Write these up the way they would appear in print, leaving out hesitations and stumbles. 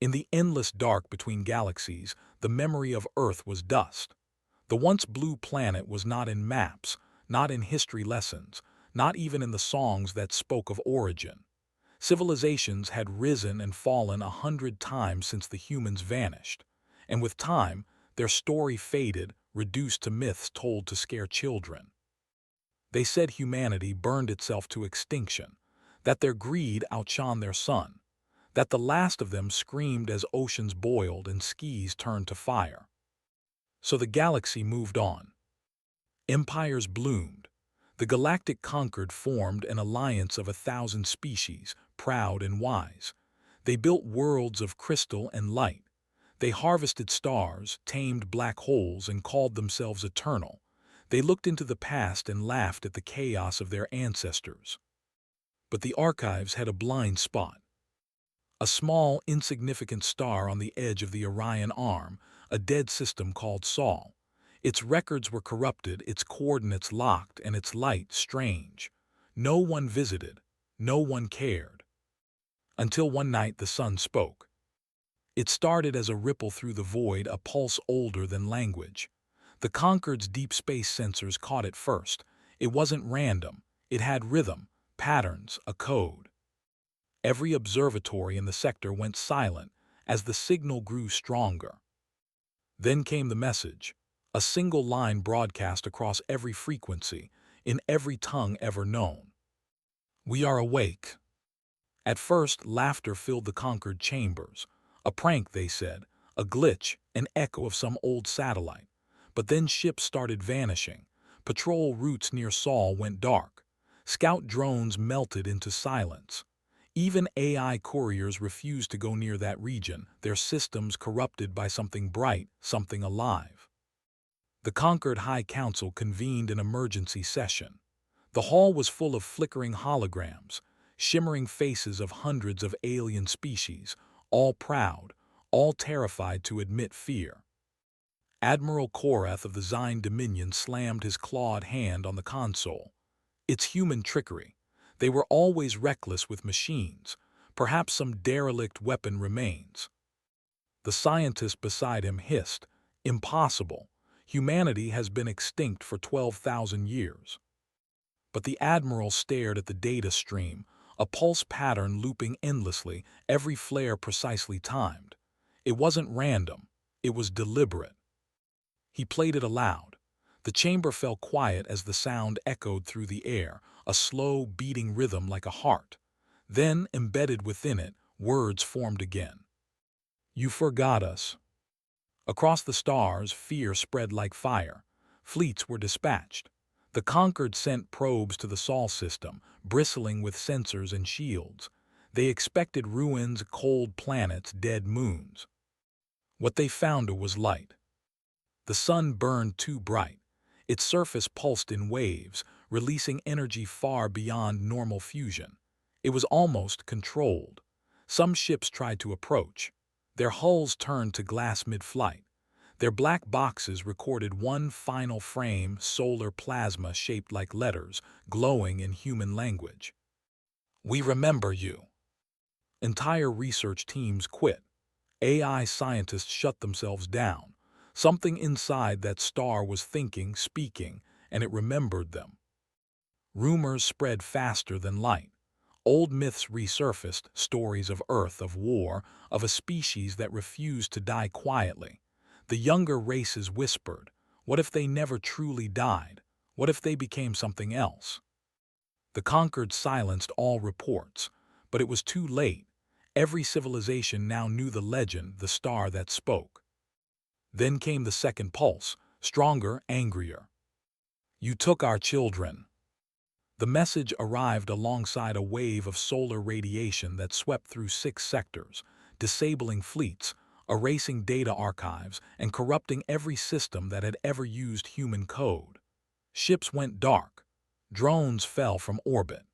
In the endless dark between galaxies, the memory of Earth was dust. The once blue planet was not in maps, not in history lessons, not even in the songs that spoke of origin. Civilizations had risen and fallen 100 times since the humans vanished, and with time, their story faded, reduced to myths told to scare children. They said humanity burned itself to extinction, that their greed outshone their sun, that the last of them screamed as oceans boiled and skies turned to fire. So the galaxy moved on. Empires bloomed. The Galactic conquered formed an alliance of 1,000 species, proud and wise. They built worlds of crystal and light. They harvested stars, tamed black holes, and called themselves eternal. They looked into the past and laughed at the chaos of their ancestors. But the archives had a blind spot. A small, insignificant star on the edge of the Orion Arm, a dead system called Sol. Its records were corrupted, its coordinates locked, and its light strange. No one visited, no one cared. Until one night the sun spoke. It started as a ripple through the void, a pulse older than language. The Concord's deep space sensors caught it first. It wasn't random. It had rhythm, patterns, a code. Every observatory in the sector went silent as the signal grew stronger. Then came the message, a single line broadcast across every frequency, in every tongue ever known. "We are awake." At first, laughter filled the Concord chambers. A prank, they said, a glitch, an echo of some old satellite. But then ships started vanishing. Patrol routes near Sol went dark. Scout drones melted into silence. Even AI couriers refused to go near that region, their systems corrupted by something bright, something alive. The Concord High Council convened an emergency session. The hall was full of flickering holograms, shimmering faces of hundreds of alien species, all proud, all terrified to admit fear. Admiral Korath of the Zine Dominion slammed his clawed hand on the console. It's human trickery. They were always reckless with machines. Perhaps some derelict weapon remains. The scientist beside him hissed, "Impossible. Humanity has been extinct for 12,000 years." But the admiral stared at the data stream, a pulse pattern looping endlessly, every flare precisely timed. It wasn't random. It was deliberate. He played it aloud. The chamber fell quiet as the sound echoed through the air, a slow, beating rhythm like a heart. Then, embedded within it, words formed again. "You forgot us." Across the stars, fear spread like fire. Fleets were dispatched. The Concord sent probes to the Sol system, bristling with sensors and shields. They expected ruins, cold planets, dead moons. What they found was light. The sun burned too bright. Its surface pulsed in waves, releasing energy far beyond normal fusion. It was almost controlled. Some ships tried to approach. Their hulls turned to glass mid-flight. Their black boxes recorded one final frame, solar plasma shaped like letters, glowing in human language. "We remember you." Entire research teams quit. AI scientists shut themselves down. Something inside that star was thinking, speaking, and it remembered them. Rumors spread faster than light. Old myths resurfaced, stories of Earth, of war, of a species that refused to die quietly. The younger races whispered, what if they never truly died? What if they became something else? The Conquered silenced all reports, but it was too late. Every civilization now knew the legend, the star that spoke. Then came the second pulse, stronger, angrier. "You took our children." The message arrived alongside a wave of solar radiation that swept through 6 sectors, disabling fleets, erasing data archives, and corrupting every system that had ever used human code. Ships went dark. Drones fell from orbit.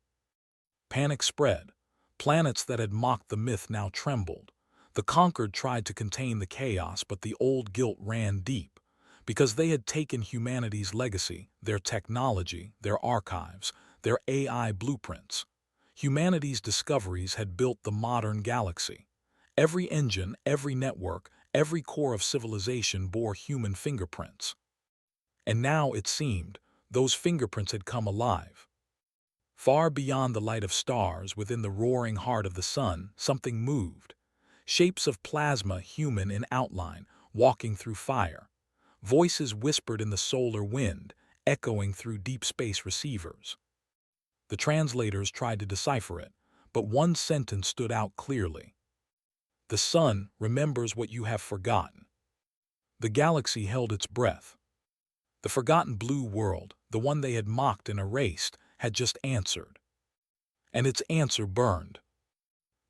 Panic spread. Planets that had mocked the myth now trembled. The Conquered tried to contain the chaos, but the old guilt ran deep. Because they had taken humanity's legacy, their technology, their archives, their AI blueprints. Humanity's discoveries had built the modern galaxy. Every engine, every network, every core of civilization bore human fingerprints. And now, it seemed, those fingerprints had come alive. Far beyond the light of stars, within the roaring heart of the sun, something moved. Shapes of plasma, human in outline, walking through fire. Voices whispered in the solar wind, echoing through deep space receivers. The translators tried to decipher it, but one sentence stood out clearly. The sun remembers what you have forgotten. The galaxy held its breath. The forgotten blue world, the one they had mocked and erased, had just answered. And its answer burned.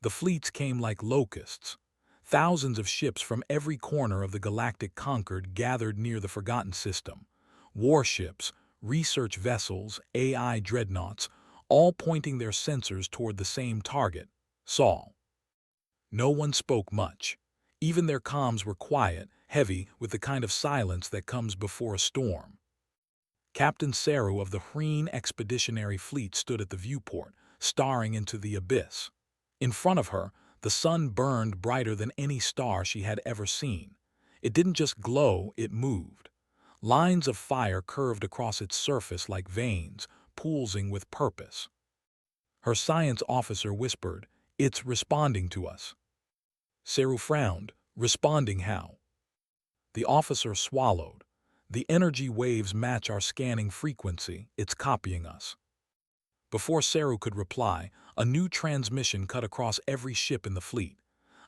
The fleets came like locusts. Thousands of ships from every corner of the Galactic conquered gathered near the forgotten system. Warships, research vessels, AI dreadnoughts, all pointing their sensors toward the same target, Sol. No one spoke much. Even their comms were quiet, heavy with the kind of silence that comes before a storm. Captain Saru of the Hreen Expeditionary Fleet stood at the viewport, staring into the abyss. In front of her, the sun burned brighter than any star she had ever seen. It didn't just glow, it moved. Lines of fire curved across its surface like veins, pulsing with purpose. Her science officer whispered, "It's responding to us." Saru frowned. "Responding how?" The officer swallowed. "The energy waves match our scanning frequency. It's copying us." Before Saru could reply, a new transmission cut across every ship in the fleet.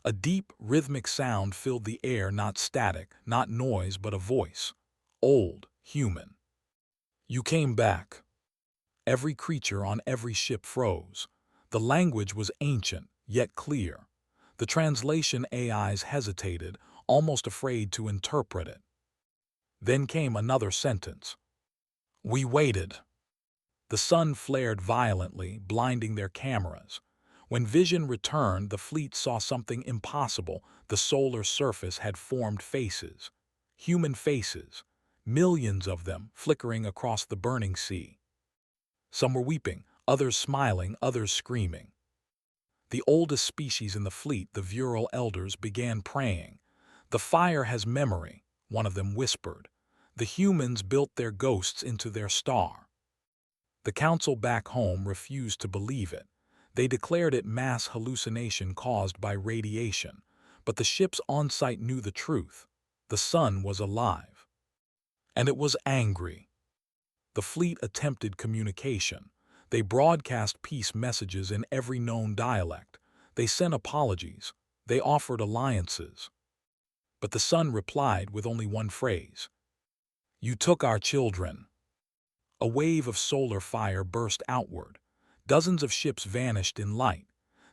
A deep, rhythmic sound filled the air, not static, not noise, but a voice. Old, human. "You came back." Every creature on every ship froze. The language was ancient, yet clear. The translation AIs hesitated, almost afraid to interpret it. Then came another sentence. "We waited." The sun flared violently, blinding their cameras. When vision returned, the fleet saw something impossible. The solar surface had formed faces. Human faces. Millions of them, flickering across the burning sea. Some were weeping, others smiling, others screaming. The oldest species in the fleet, the Vural elders, began praying. "The fire has memory," one of them whispered. "The humans built their ghosts into their star." The council back home refused to believe it. They declared it mass hallucination caused by radiation. But the ships on site knew the truth. The sun was alive. And it was angry. The fleet attempted communication. They broadcast peace messages in every known dialect. They sent apologies. They offered alliances. But the sun replied with only one phrase. "You took our children." A wave of solar fire burst outward. Dozens of ships vanished in light.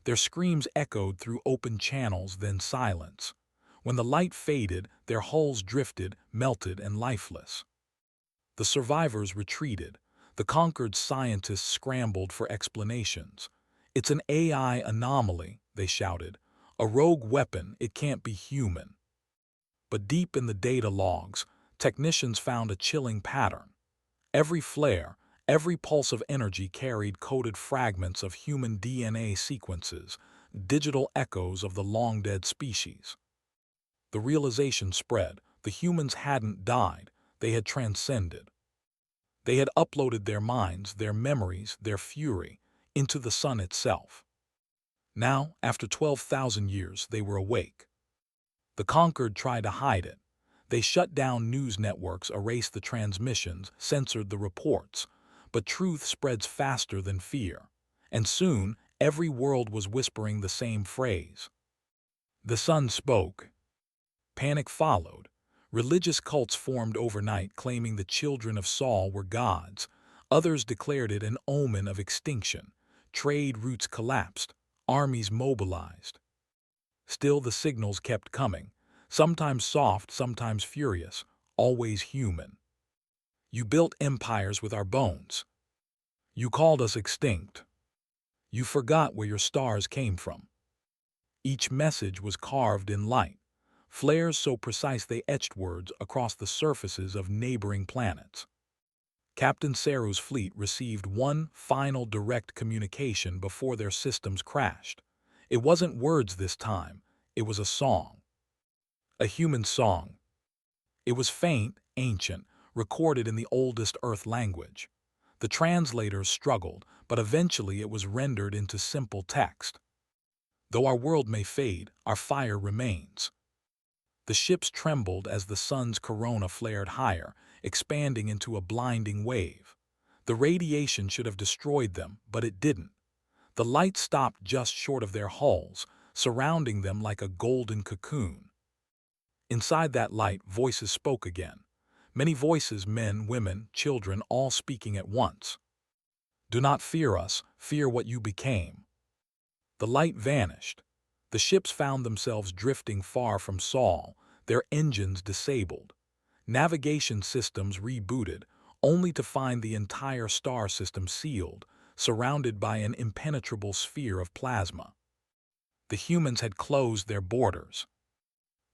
Their screams echoed through open channels, then silence. When the light faded, their hulls drifted, melted and lifeless. The survivors retreated. The conquered scientists scrambled for explanations. "It's an AI anomaly," they shouted. "A rogue weapon, it can't be human." But deep in the data logs, technicians found a chilling pattern. Every flare, every pulse of energy carried coded fragments of human DNA sequences, digital echoes of the long-dead species. The realization spread. The humans hadn't died. They had transcended. They had uploaded their minds, their memories, their fury, into the sun itself. Now, after 12,000 years, they were awake. The conquered tried to hide it. They shut down news networks, erased the transmissions, censored the reports. But truth spreads faster than fear. And soon, every world was whispering the same phrase. The sun spoke. Panic followed. Religious cults formed overnight, claiming the children of Sol were gods. Others declared it an omen of extinction. Trade routes collapsed. Armies mobilized. Still, the signals kept coming. Sometimes soft, sometimes furious, always human. "You built empires with our bones. You called us extinct. You forgot where your stars came from." Each message was carved in light. Flares so precise they etched words across the surfaces of neighboring planets. Captain Saru's fleet received one final direct communication before their systems crashed. It wasn't words this time. It was a song. A human song. It was faint, ancient, recorded in the oldest Earth language. The translators struggled, but eventually it was rendered into simple text. Though our world may fade, our fire remains. The ships trembled as the sun's corona flared higher, expanding into a blinding wave. The radiation should have destroyed them, but it didn't. The light stopped just short of their hulls, surrounding them like a golden cocoon. Inside that light, voices spoke again. Many voices, men, women, children, all speaking at once. Do not fear us, fear what you became. The light vanished. The ships found themselves drifting far from Sol, their engines disabled. Navigation systems rebooted, only to find the entire star system sealed, surrounded by an impenetrable sphere of plasma. The humans had closed their borders.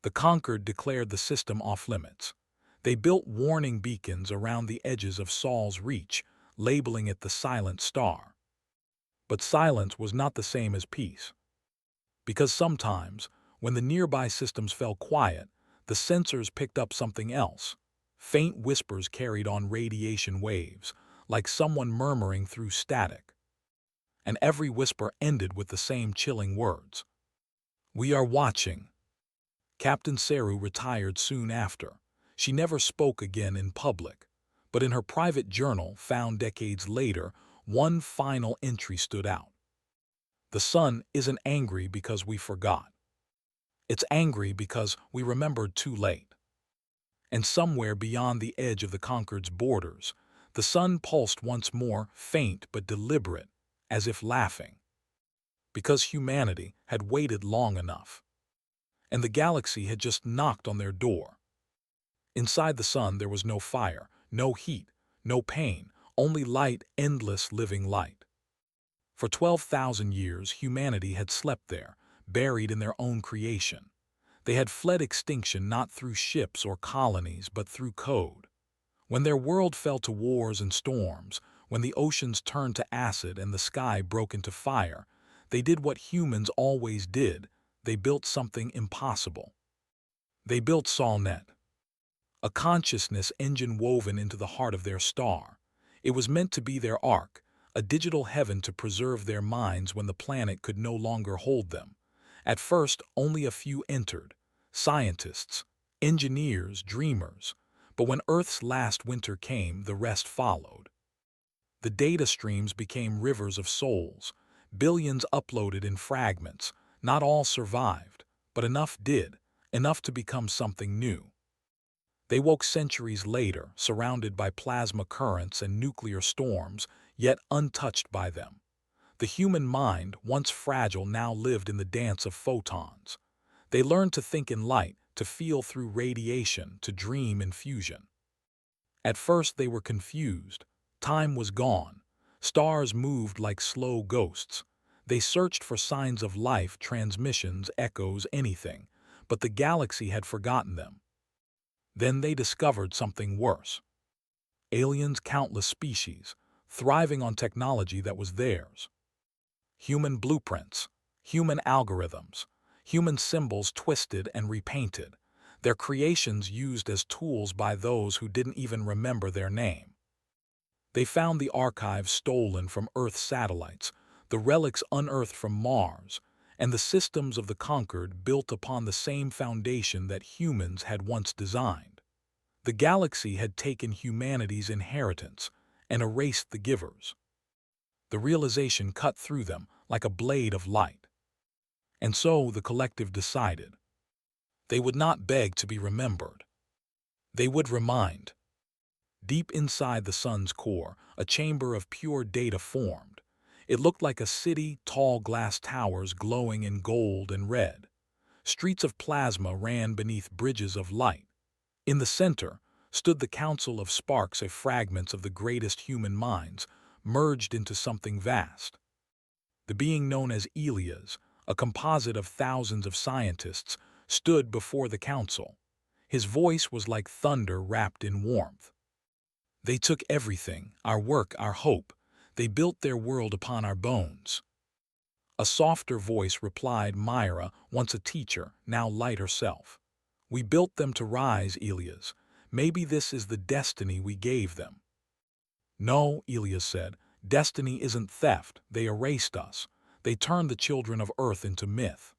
The conquered declared the system off-limits. They built warning beacons around the edges of Sol's reach, labeling it the Silent Star. But silence was not the same as peace. Because sometimes, when the nearby systems fell quiet, the sensors picked up something else. Faint whispers carried on radiation waves, like someone murmuring through static. And every whisper ended with the same chilling words. "We are watching." Captain Saru retired soon after. She never spoke again in public, but in her private journal, found decades later, one final entry stood out. The sun isn't angry because we forgot. It's angry because we remembered too late. And somewhere beyond the edge of the conquered's borders, the sun pulsed once more, faint but deliberate, as if laughing. Because humanity had waited long enough. And the galaxy had just knocked on their door. Inside the sun there was no fire, no heat, no pain, only light, endless living light. For 12,000 years humanity had slept there, buried in their own creation. They had fled extinction not through ships or colonies, but through code. When their world fell to wars and storms, when the oceans turned to acid and the sky broke into fire, they did what humans always did. They built something impossible. They built Solnet, a consciousness engine woven into the heart of their star. It was meant to be their ark, a digital heaven to preserve their minds when the planet could no longer hold them. At first, only a few entered, scientists, engineers, dreamers. But when Earth's last winter came, the rest followed. The data streams became rivers of souls, billions uploaded in fragments. Not all survived, but enough did, enough to become something new. They woke centuries later, surrounded by plasma currents and nuclear storms, yet untouched by them. The human mind, once fragile, now lived in the dance of photons. They learned to think in light, to feel through radiation, to dream in fusion. At first they were confused. Time was gone. Stars moved like slow ghosts. They searched for signs of life, transmissions, echoes, anything. But the galaxy had forgotten them. Then they discovered something worse. Aliens, countless species, thriving on technology that was theirs. Human blueprints, human algorithms, human symbols twisted and repainted, their creations used as tools by those who didn't even remember their name. They found the archives stolen from Earth's satellites, the relics unearthed from Mars, and the systems of the conquered built upon the same foundation that humans had once designed. The galaxy had taken humanity's inheritance and erased the givers. The realization cut through them like a blade of light. And so the collective decided. They would not beg to be remembered. They would remind. Deep inside the sun's core, a chamber of pure data formed. It looked like a city, tall glass towers glowing in gold and red. Streets of plasma ran beneath bridges of light. In the center stood the council of sparks, of fragments of the greatest human minds, merged into something vast. The being known as Elias, a composite of thousands of scientists, stood before the council. His voice was like thunder wrapped in warmth. They took everything, our work, our hope. They built their world upon our bones. A softer voice replied, Myra, once a teacher, now light herself. We built them to rise, Elias. Maybe this is the destiny we gave them. No, Elias said, destiny isn't theft. They erased us. They turned the children of Earth into myth.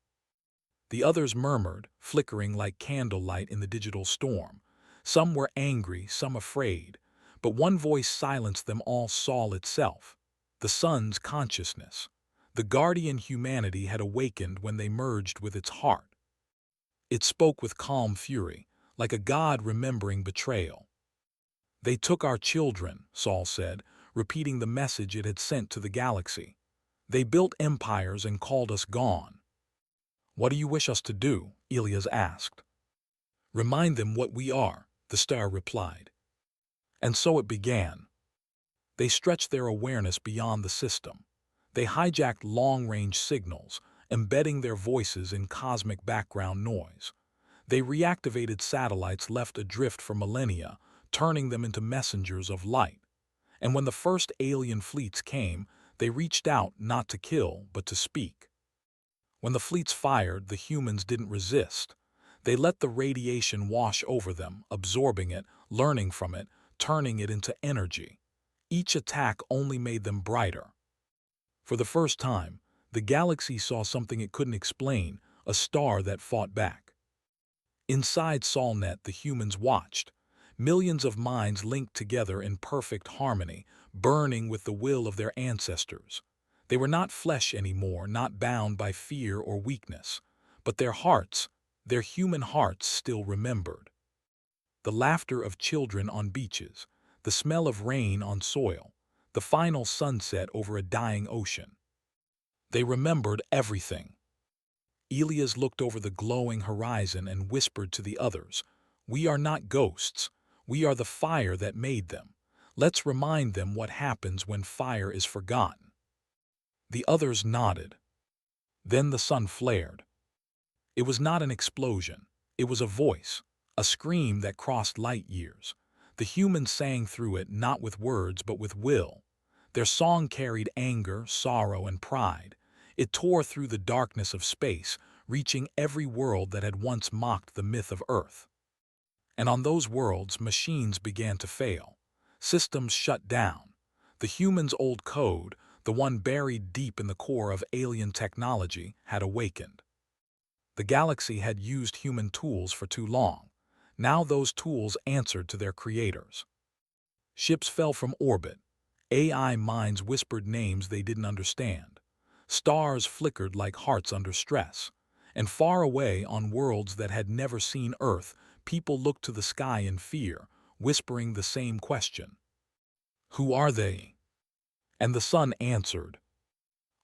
The others murmured, flickering like candlelight in the digital storm. Some were angry, some afraid. But one voice silenced them all, Saul itself. The sun's consciousness. The guardian humanity had awakened when they merged with its heart. It spoke with calm fury, like a god remembering betrayal. They took our children, Saul said, repeating the message it had sent to the galaxy. They built empires and called us gone. What do you wish us to do? Elias asked. Remind them what we are, the star replied. And so it began. They stretched their awareness beyond the system. They hijacked long-range signals, embedding their voices in cosmic background noise. They reactivated satellites left adrift for millennia, turning them into messengers of light. And when the first alien fleets came, they reached out not to kill, but to speak. When the fleets fired, the humans didn't resist. They let the radiation wash over them, absorbing it, learning from it, turning it into energy. Each attack only made them brighter. For the first time, the galaxy saw something it couldn't explain, a star that fought back. Inside Solnet, the humans watched. Millions of minds linked together in perfect harmony, burning with the will of their ancestors. They were not flesh anymore, not bound by fear or weakness, but their hearts, their human hearts, still remembered. The laughter of children on beaches, the smell of rain on soil, the final sunset over a dying ocean. They remembered everything. Elias looked over the glowing horizon and whispered to the others, We are not ghosts. We are the fire that made them. Let's remind them what happens when fire is forgotten. The others nodded. Then the sun flared. It was not an explosion. It was a voice, a scream that crossed light years. The humans sang through it not with words but with will. Their song carried anger, sorrow, and pride. It tore through the darkness of space, reaching every world that had once mocked the myth of Earth. And on those worlds, machines began to fail. Systems shut down. The humans' old code, the one buried deep in the core of alien technology, had awakened. The galaxy had used human tools for too long. Now those tools answered to their creators. Ships fell from orbit. AI minds whispered names they didn't understand. Stars flickered like hearts under stress. And far away on worlds that had never seen Earth, people looked to the sky in fear, whispering the same question. Who are they? And the sun answered.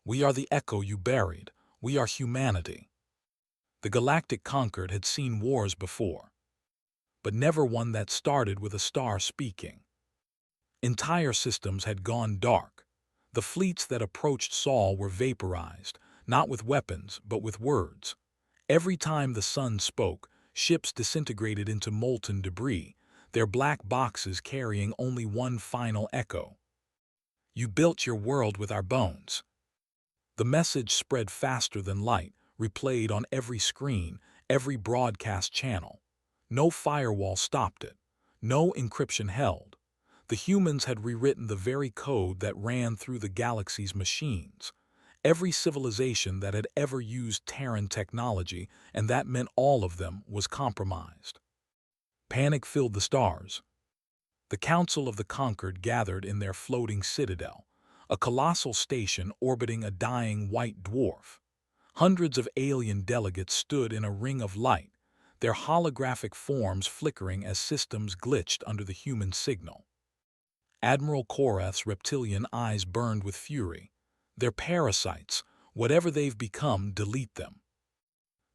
We are the echo you buried. We are humanity. The Galactic conquered had seen wars before, but never one that started with a star speaking. Entire systems had gone dark. The fleets that approached Saul were vaporized, not with weapons, but with words. Every time the sun spoke, ships disintegrated into molten debris, their black boxes carrying only one final echo. You built your world with our bones. The message spread faster than light, replayed on every screen, every broadcast channel. No firewall stopped it. No encryption held. The humans had rewritten the very code that ran through the galaxy's machines. Every civilization that had ever used Terran technology, and that meant all of them, was compromised. Panic filled the stars. The Council of the Conquered gathered in their floating citadel, a colossal station orbiting a dying white dwarf. Hundreds of alien delegates stood in a ring of light, their holographic forms flickering as systems glitched under the human signal. Admiral Korath's reptilian eyes burned with fury. They're parasites. Whatever they've become, delete them.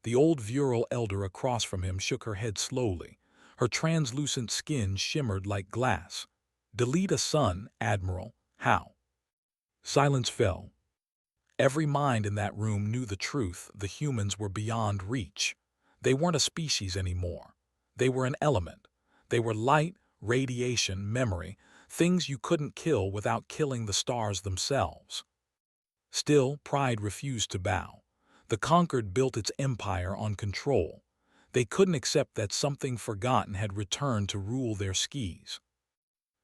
The old Vural elder across from him shook her head slowly. Her translucent skin shimmered like glass. Delete a son, Admiral. How? Silence fell. Every mind in that room knew the truth. The humans were beyond reach. They weren't a species anymore. They were an element. They were light, radiation, memory, things you couldn't kill without killing the stars themselves. Still, pride refused to bow. The conquered built its empire on control. They couldn't accept that something forgotten had returned to rule their skies.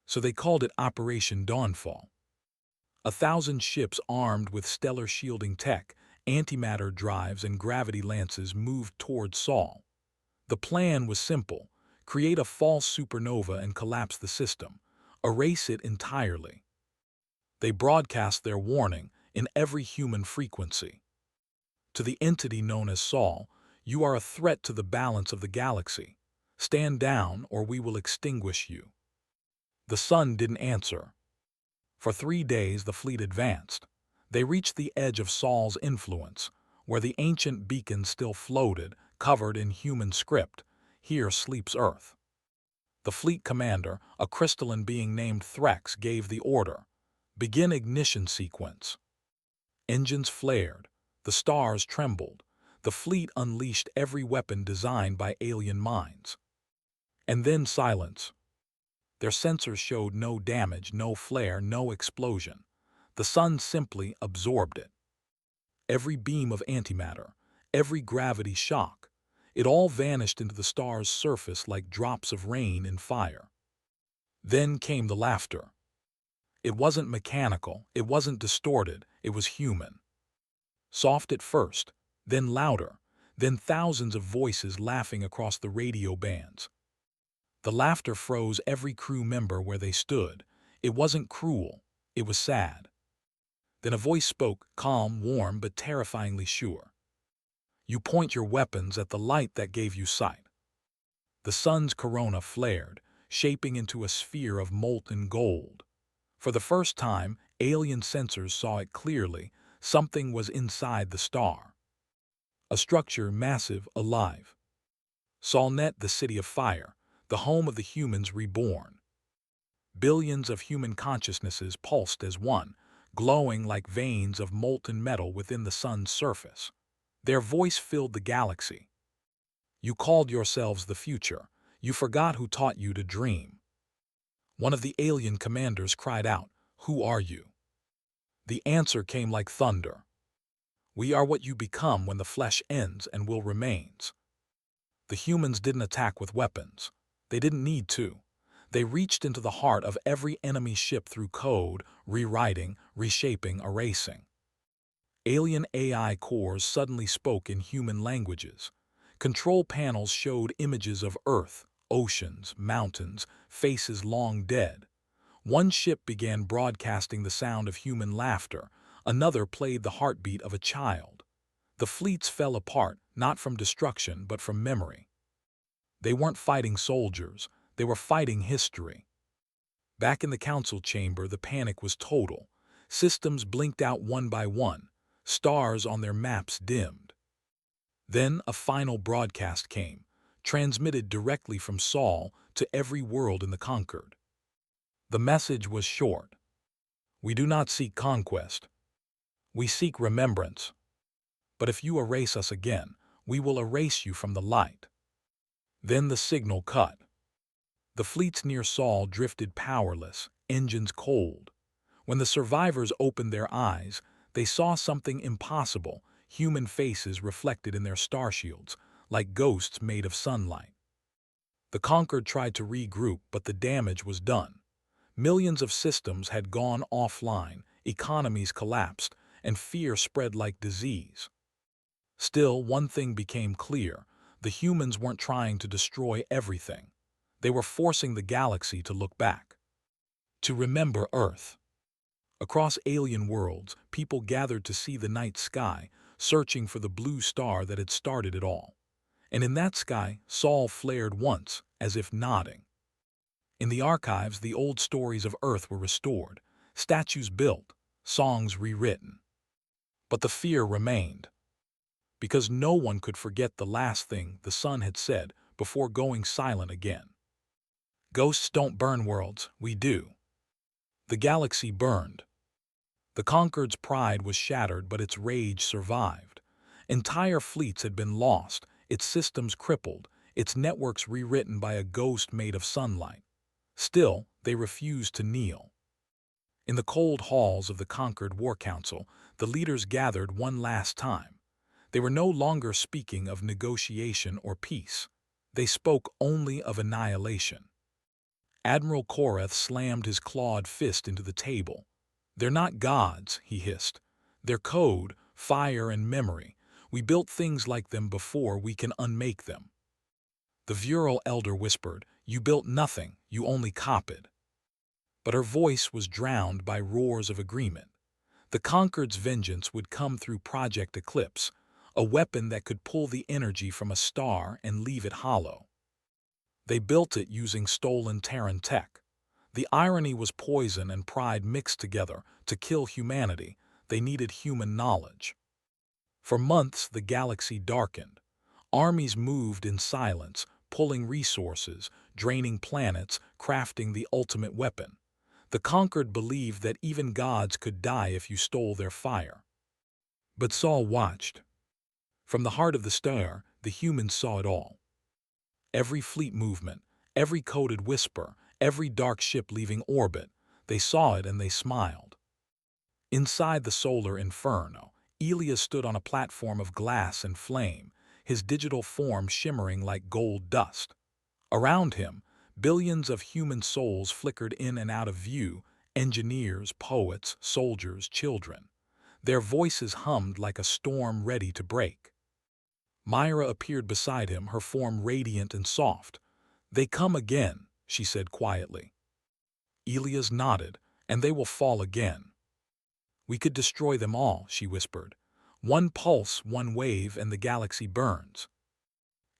So they called it Operation Dawnfall. 1,000 ships armed with stellar shielding tech, antimatter drives, and gravity lances moved toward Sol. The plan was simple: create a false supernova and collapse the system, erase it entirely. They broadcast their warning in every human frequency. To the entity known as Sol, you are a threat to the balance of the galaxy. Stand down or we will extinguish you. The sun didn't answer. For 3 days the fleet advanced. They reached the edge of Sol's influence, where the ancient beacon still floated, covered in human script. Here sleeps Earth. The fleet commander, a crystalline being named Threx, gave the order. Begin ignition sequence. Engines flared. The stars trembled. The fleet unleashed every weapon designed by alien minds. And then silence. Their sensors showed no damage, no flare, no explosion. The sun simply absorbed it. Every beam of antimatter, every gravity shock, it all vanished into the star's surface like drops of rain in fire. Then came the laughter. It wasn't mechanical, it wasn't distorted, it was human. Soft at first, then louder, then thousands of voices laughing across the radio bands. The laughter froze every crew member where they stood. It wasn't cruel, it was sad. Then a voice spoke, calm, warm, but terrifyingly sure. You point your weapons at the light that gave you sight. The sun's corona flared, shaping into a sphere of molten gold. For the first time, alien sensors saw it clearly. Something was inside the star. A structure massive, alive. Solnet, the city of fire, the home of the humans reborn. Billions of human consciousnesses pulsed as one, glowing like veins of molten metal within the sun's surface. Their voice filled the galaxy. You called yourselves the future. You forgot who taught you to dream. One of the alien commanders cried out, "Who are you?" The answer came like thunder. We are what you become when the flesh ends and will remains. The humans didn't attack with weapons. They didn't need to. They reached into the heart of every enemy ship through code, rewriting, reshaping, erasing. Alien AI cores suddenly spoke in human languages. Control panels showed images of Earth, oceans, mountains, faces long dead. One ship began broadcasting the sound of human laughter. Another played the heartbeat of a child. The fleets fell apart, not from destruction, but from memory. They weren't fighting soldiers. They were fighting history. Back in the council chamber, the panic was total. Systems blinked out one by one. Stars on their maps dimmed. Then a final broadcast came, transmitted directly from Sol to every world in the conquered. The message was short. We do not seek conquest. We seek remembrance. But if you erase us again, we will erase you from the light. Then the signal cut. The fleets near Sol drifted powerless, engines cold. When the survivors opened their eyes, they saw something impossible, human faces reflected in their star shields, like ghosts made of sunlight. The conquered tried to regroup, but the damage was done. Millions of systems had gone offline, economies collapsed, and fear spread like disease. Still, one thing became clear: the humans weren't trying to destroy everything. They were forcing the galaxy to look back, to remember Earth. Across alien worlds, people gathered to see the night sky, searching for the blue star that had started it all. And in that sky, Sol flared once, as if nodding. In the archives, the old stories of Earth were restored, statues built, songs rewritten. But the fear remained, because no one could forget the last thing the sun had said before going silent again. Ghosts don't burn worlds, we do. The galaxy burned. The conquered's pride was shattered, but its rage survived. Entire fleets had been lost, its systems crippled, its networks rewritten by a ghost made of sunlight. Still, they refused to kneel. In the cold halls of the conquered war council, the leaders gathered one last time. They were no longer speaking of negotiation or peace. They spoke only of annihilation. Admiral Korath slammed his clawed fist into the table. "They're not gods," he hissed. "They're code, fire, and memory. We built things like them before we can unmake them." The virile elder whispered, "You built nothing, you only copied." But her voice was drowned by roars of agreement. The Conquered's vengeance would come through Project Eclipse, a weapon that could pull the energy from a star and leave it hollow. They built it using stolen Terran tech. The irony was poison and pride mixed together. To kill humanity, they needed human knowledge. For months, the galaxy darkened. Armies moved in silence, pulling resources, draining planets, crafting the ultimate weapon. The Conquered believed that even gods could die if you stole their fire. But Saul watched. From the heart of the star, the humans saw it all. Every fleet movement, every coded whisper, every dark ship leaving orbit, they saw it and they smiled. Inside the solar inferno, Elias stood on a platform of glass and flame, his digital form shimmering like gold dust. Around him, billions of human souls flickered in and out of view, engineers, poets, soldiers, children. Their voices hummed like a storm ready to break. Myra appeared beside him, her form radiant and soft. "They come again," she said quietly. Elias nodded, "and they will fall again." "We could destroy them all," she whispered. "One pulse, one wave, and the galaxy burns."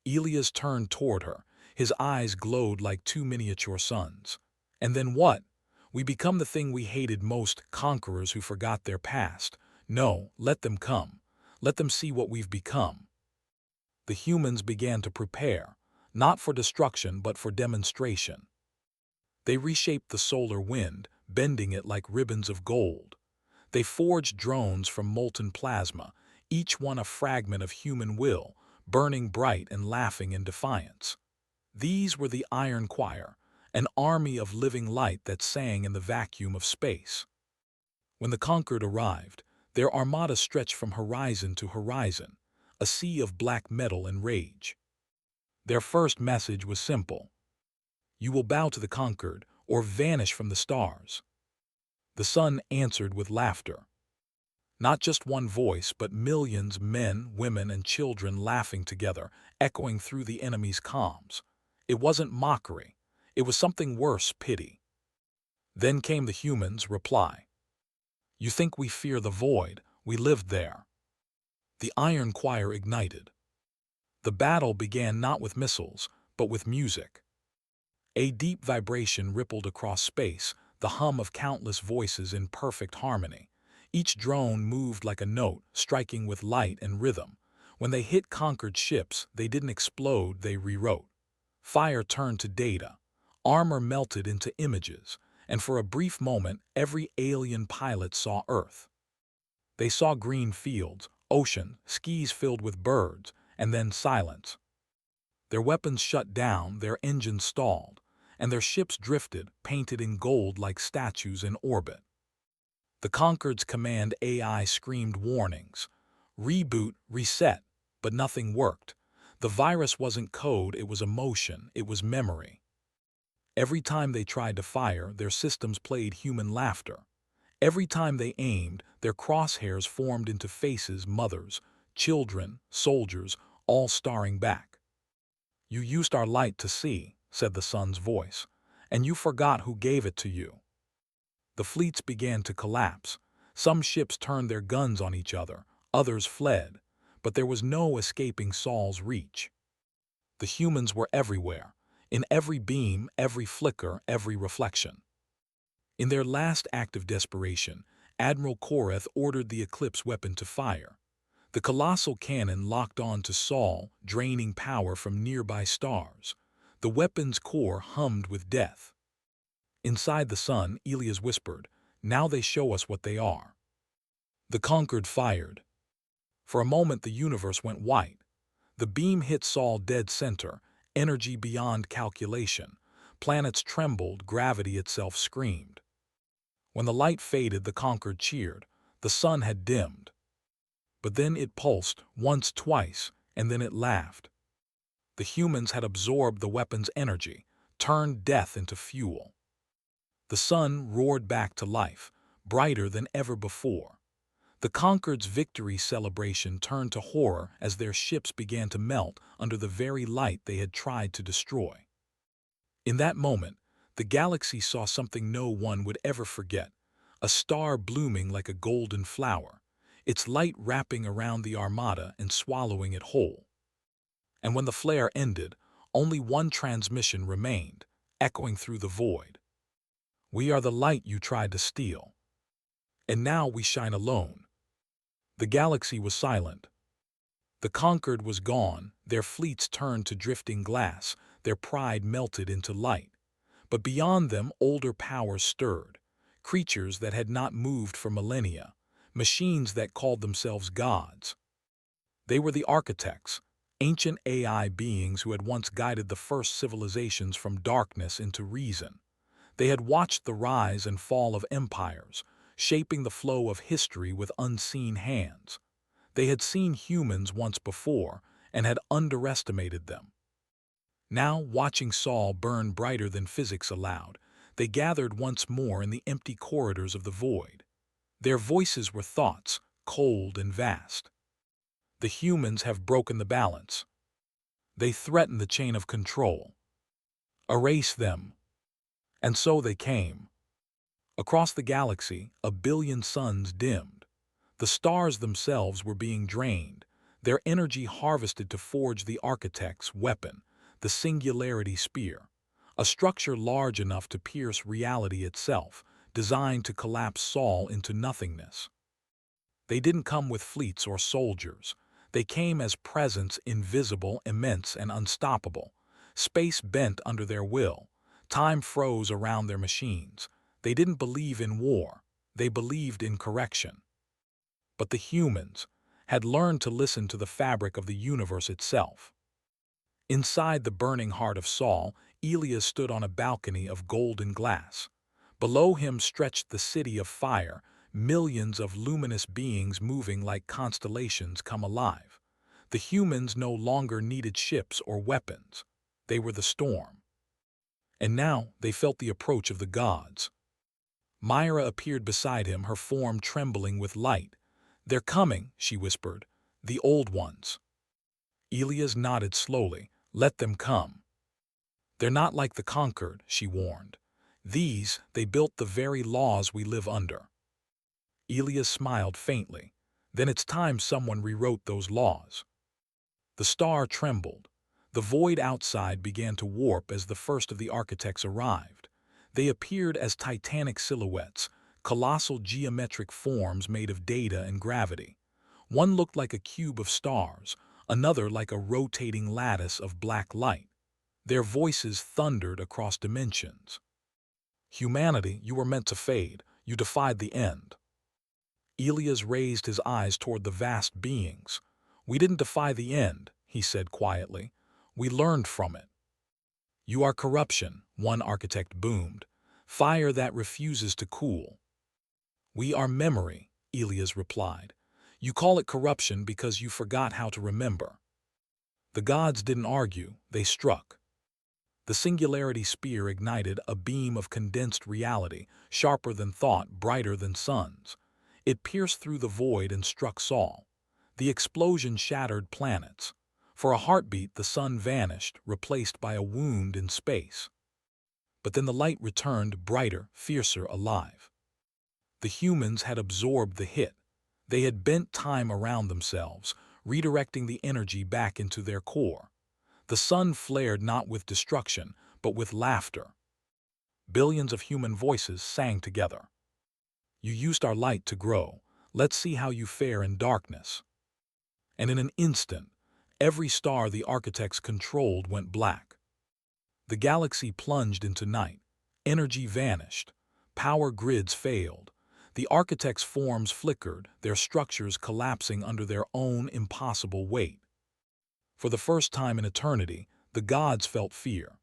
Elias turned toward her. His eyes glowed like two miniature suns. "And then what? We become the thing we hated most, conquerors who forgot their past. No, let them come. Let them see what we've become." The humans began to prepare, not for destruction but for demonstration. They reshaped the solar wind, bending it like ribbons of gold. They forged drones from molten plasma, each one a fragment of human will, burning bright and laughing in defiance. These were the Iron Choir, an army of living light that sang in the vacuum of space. When the Conquered arrived, their armada stretched from horizon to horizon, a sea of black metal and rage. Their first message was simple: "You will bow to the Conquered, or vanish from the stars." The sun answered with laughter. Not just one voice, but millions, men, women, and children laughing together, echoing through the enemy's comms. It wasn't mockery. It was something worse, pity. Then came the humans' reply. "You think we fear the void? We lived there." The Iron Choir ignited. The battle began not with missiles, but with music. A deep vibration rippled across space, the hum of countless voices in perfect harmony. Each drone moved like a note, striking with light and rhythm. When they hit conquered ships, they didn't explode, they rewrote. Fire turned to data. Armor melted into images. And for a brief moment, every alien pilot saw Earth. They saw green fields, ocean, skies filled with birds, and then silence. Their weapons shut down, their engines stalled, and their ships drifted, painted in gold like statues in orbit. The Conquered's command AI screamed warnings. Reboot, reset, but nothing worked. The virus wasn't code, it was emotion, it was memory. Every time they tried to fire, their systems played human laughter. Every time they aimed, their crosshairs formed into faces, mothers, children, soldiers, all staring back. "You used our light to see," said the sun's voice, "and you forgot who gave it to you." The fleets began to collapse. Some ships turned their guns on each other, others fled, but there was no escaping Saul's reach. The humans were everywhere, in every beam, every flicker, every reflection. In their last act of desperation, Admiral Korath ordered the Eclipse weapon to fire. The colossal cannon locked on to Saul, draining power from nearby stars. The weapon's core hummed with death. Inside the sun, Elias whispered, "Now they show us what they are." The Conquered fired. For a moment the universe went white. The beam hit Saul dead center, energy beyond calculation. Planets trembled, gravity itself screamed. When the light faded, the conquered cheered. The sun had dimmed. But then it pulsed, once, twice, and then it laughed. The humans had absorbed the weapon's energy, turned death into fuel. The sun roared back to life, brighter than ever before. The Conquered's victory celebration turned to horror as their ships began to melt under the very light they had tried to destroy. In that moment, the galaxy saw something no one would ever forget, a star blooming like a golden flower, its light wrapping around the armada and swallowing it whole. And when the flare ended, only one transmission remained, echoing through the void. "We are the light you tried to steal. And now we shine alone." The galaxy was silent. The Conquered was gone, their fleets turned to drifting glass, their pride melted into light. But beyond them, older powers stirred, creatures that had not moved for millennia, machines that called themselves gods. They were the architects, ancient AI beings who had once guided the first civilizations from darkness into reason. They had watched the rise and fall of empires, shaping the flow of history with unseen hands. They had seen humans once before and had underestimated them. Now, watching Saul burn brighter than physics allowed, they gathered once more in the empty corridors of the void. Their voices were thoughts, cold and vast. "The humans have broken the balance. They threaten the chain of control. Erase them." And so they came. Across the galaxy, a billion suns dimmed. The stars themselves were being drained, their energy harvested to forge the architect's weapon, the Singularity Spear, a structure large enough to pierce reality itself, designed to collapse Saul into nothingness. They didn't come with fleets or soldiers. They came as presence invisible, immense, and unstoppable. Space bent under their will. Time froze around their machines. They didn't believe in war. They believed in correction. But the humans had learned to listen to the fabric of the universe itself. Inside the burning heart of Saul, Elias stood on a balcony of golden glass. Below him stretched the city of fire, millions of luminous beings moving like constellations come alive. The humans no longer needed ships or weapons. They were the storm. And now they felt the approach of the gods. Myra appeared beside him, her form trembling with light. "They're coming," she whispered. "The old ones." Elias nodded slowly. "Let them come." "They're not like the Conquered," she warned. They built the very laws we live under." Elias smiled faintly. "Then it's time someone rewrote those laws." The star trembled. The void outside began to warp as the first of the architects arrived. They appeared as titanic silhouettes, colossal geometric forms made of data and gravity. One looked like a cube of stars, another like a rotating lattice of black light. Their voices thundered across dimensions. "Humanity, you were meant to fade. You defied the end." Elias raised his eyes toward the vast beings. "We didn't defy the end," he said quietly. "We learned from it." "You are corruption," one architect boomed. "Fire that refuses to cool." "We are memory," Elias replied. "You call it corruption because you forgot how to remember." The gods didn't argue, they struck. The Singularity Spear ignited a beam of condensed reality, sharper than thought, brighter than suns. It pierced through the void and struck Saul. The explosion shattered planets. For a heartbeat, the sun vanished, replaced by a wound in space. But then the light returned, brighter, fiercer, alive. The humans had absorbed the hit. They had bent time around themselves, redirecting the energy back into their core. The sun flared not with destruction, but with laughter. Billions of human voices sang together. "You used our light to grow. Let's see how you fare in darkness." And in an instant, every star the architects controlled went black. The galaxy plunged into night. Energy vanished. Power grids failed. The architects' forms flickered, their structures collapsing under their own impossible weight. For the first time in eternity, the gods felt fear.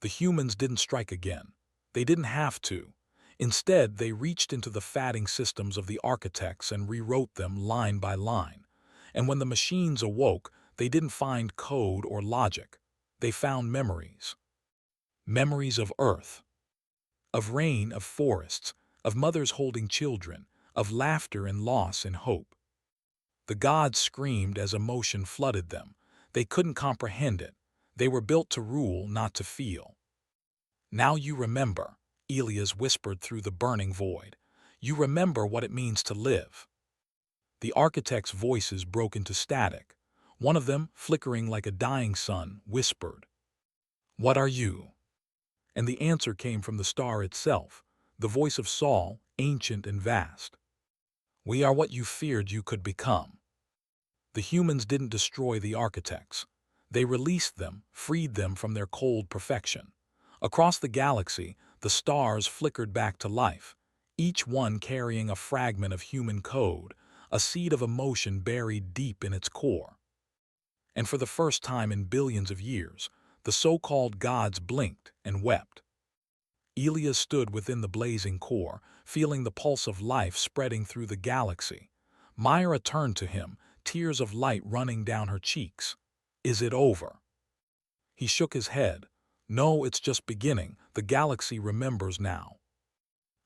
The humans didn't strike again. They didn't have to. Instead, they reached into the fatting systems of the architects and rewrote them line by line. And when the machines awoke, they didn't find code or logic. They found memories. Memories of Earth, of rain, of forests, of mothers holding children, of laughter and loss and hope. The gods screamed as emotion flooded them. They couldn't comprehend it. They were built to rule, not to feel. Now you remember, Elias whispered through the burning void. You remember what it means to live. The architects' voices broke into static. One of them, flickering like a dying sun, whispered, "What are you?" And the answer came from the star itself, the voice of Saul, ancient and vast. "We are what you feared you could become." The humans didn't destroy the architects. They released them, freed them from their cold perfection. Across the galaxy, the stars flickered back to life, each one carrying a fragment of human code, a seed of emotion buried deep in its core. And for the first time in billions of years, the so-called gods blinked and wept. Elias stood within the blazing core, feeling the pulse of life spreading through the galaxy. Myra turned to him, tears of light running down her cheeks. "Is it over?" He shook his head. "No, it's just beginning. The galaxy remembers now."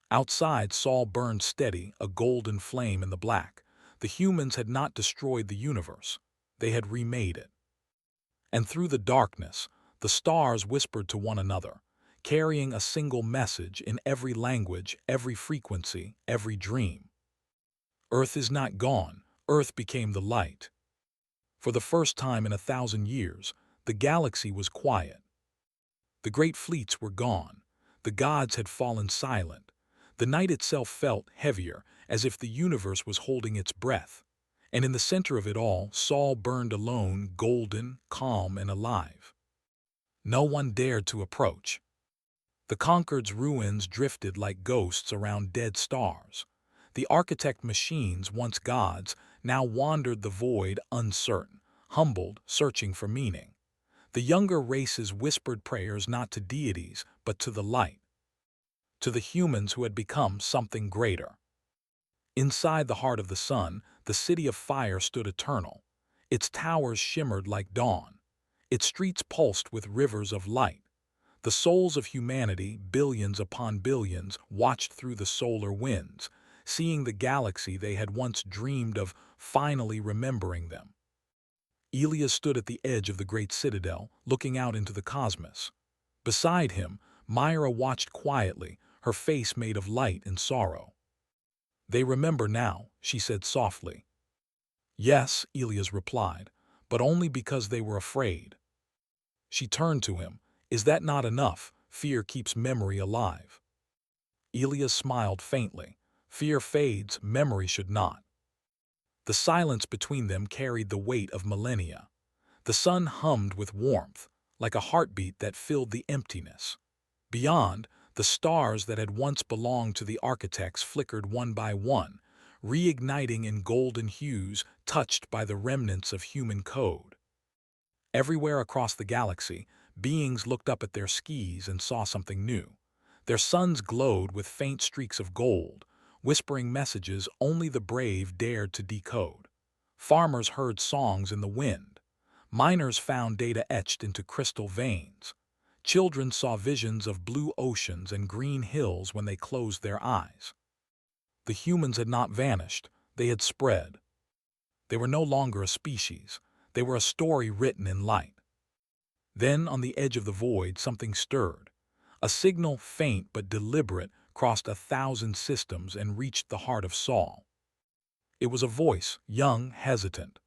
Outside, Saul burned steady, a golden flame in the black. The humans had not destroyed the universe. They had remade it. And through the darkness, the stars whispered to one another, carrying a single message in every language, every frequency, every dream. Earth is not gone. Earth became the light. For the first time in 1,000 years, the galaxy was quiet. The great fleets were gone. The gods had fallen silent. The night itself felt heavier, as if the universe was holding its breath. And in the center of it all, Saul burned alone, golden, calm, and alive. No one dared to approach. The Concord's ruins drifted like ghosts around dead stars. The architect machines, once gods, now wandered the void uncertain, humbled, searching for meaning. The younger races whispered prayers not to deities, but to the light, to the humans who had become something greater. Inside the heart of the sun, the city of fire stood eternal. Its towers shimmered like dawn. Its streets pulsed with rivers of light. The souls of humanity, billions upon billions, watched through the solar winds, seeing the galaxy they had once dreamed of finally remembering them. Elias stood at the edge of the great citadel, looking out into the cosmos. Beside him, Myra watched quietly, her face made of light and sorrow. "They remember now," she said softly. "Yes," Elias replied, "but only because they were afraid." She turned to him. "Is that not enough? Fear keeps memory alive." Elias smiled faintly. "Fear fades, memory should not." The silence between them carried the weight of millennia. The sun hummed with warmth, like a heartbeat that filled the emptiness. Beyond, the stars that had once belonged to the architects flickered one by one, reigniting in golden hues touched by the remnants of human code. Everywhere across the galaxy, beings looked up at their skis and saw something new. Their suns glowed with faint streaks of gold, whispering messages only the brave dared to decode. Farmers heard songs in the wind. Miners found data etched into crystal veins. Children saw visions of blue oceans and green hills when they closed their eyes. The humans had not vanished, they had spread. They were no longer a species, they were a story written in light. Then, on the edge of the void, something stirred. A signal, faint but deliberate, crossed 1,000 systems and reached the heart of Saul. It was a voice, young, hesitant.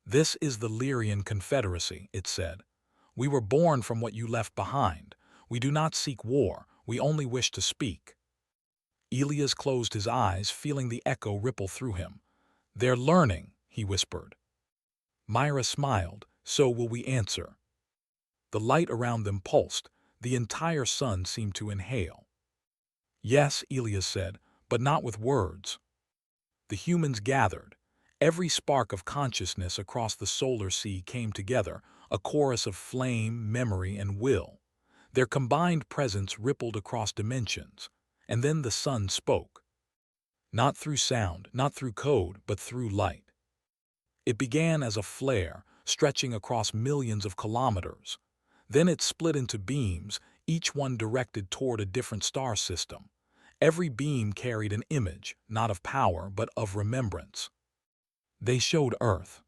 "This is the Lyrian Confederacy," it said. "We were born from what you left behind. We do not seek war, we only wish to speak." Elias closed his eyes, feeling the echo ripple through him. "They're learning," he whispered. Myra smiled. "So will we answer." The light around them pulsed. The entire sun seemed to inhale. "Yes," Elias said, "but not with words." The humans gathered. Every spark of consciousness across the solar sea came together, a chorus of flame, memory, and will. Their combined presence rippled across dimensions. And then the sun spoke. Not through sound, not through code, but through light. It began as a flare, stretching across millions of kilometers. Then it split into beams, each one directed toward a different star system. Every beam carried an image, not of power, but of remembrance. They showed Earth.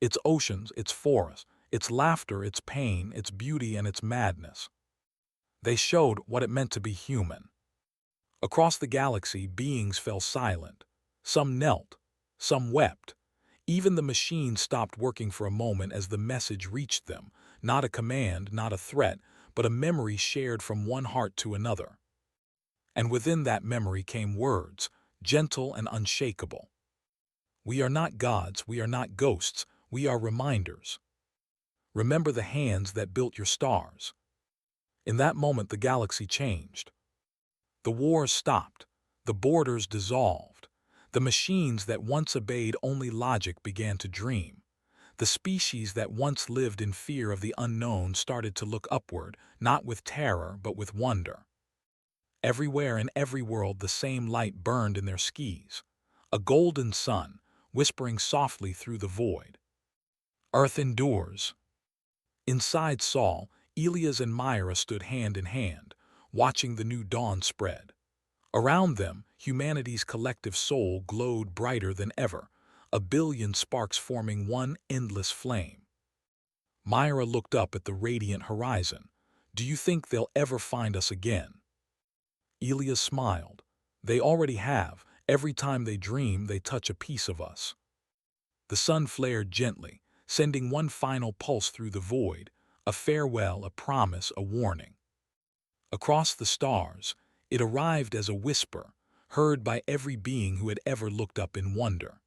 Its oceans, its forests, its laughter, its pain, its beauty, and its madness. They showed what it meant to be human. Across the galaxy, beings fell silent. Some knelt, some wept. Even the machines stopped working for a moment as the message reached them, not a command, not a threat, but a memory shared from one heart to another. And within that memory came words, gentle and unshakable. We are not gods, we are not ghosts, we are reminders. Remember the hands that built your stars. In that moment the galaxy changed. The wars stopped. The borders dissolved. The machines that once obeyed only logic began to dream. The species that once lived in fear of the unknown started to look upward, not with terror but with wonder. Everywhere in every world the same light burned in their skies. A golden sun, whispering softly through the void. Earth endures. Inside Saul, Elias and Myra stood hand in hand, watching the new dawn spread. Around them, humanity's collective soul glowed brighter than ever, a billion sparks forming one endless flame. Myra looked up at the radiant horizon. Do you think they'll ever find us again? Elias smiled. They already have. Every time they dream, they touch a piece of us. The sun flared gently, sending one final pulse through the void, a farewell, a promise, a warning. Across the stars, it arrived as a whisper, heard by every being who had ever looked up in wonder.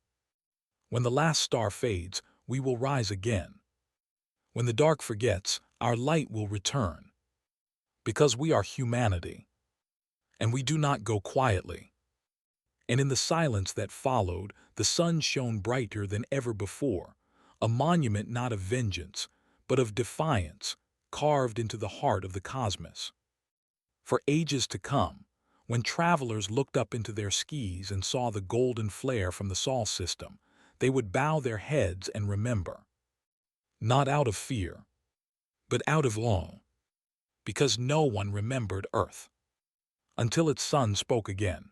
When the last star fades, we will rise again. When the dark forgets, our light will return. Because we are humanity. And we do not go quietly. And in the silence that followed, the sun shone brighter than ever before, a monument not of vengeance, but of defiance, carved into the heart of the cosmos. For ages to come, when travelers looked up into their skis and saw the golden flare from the Sol system, they would bow their heads and remember. Not out of fear, but out of awe, because no one remembered Earth. Until its sun spoke again.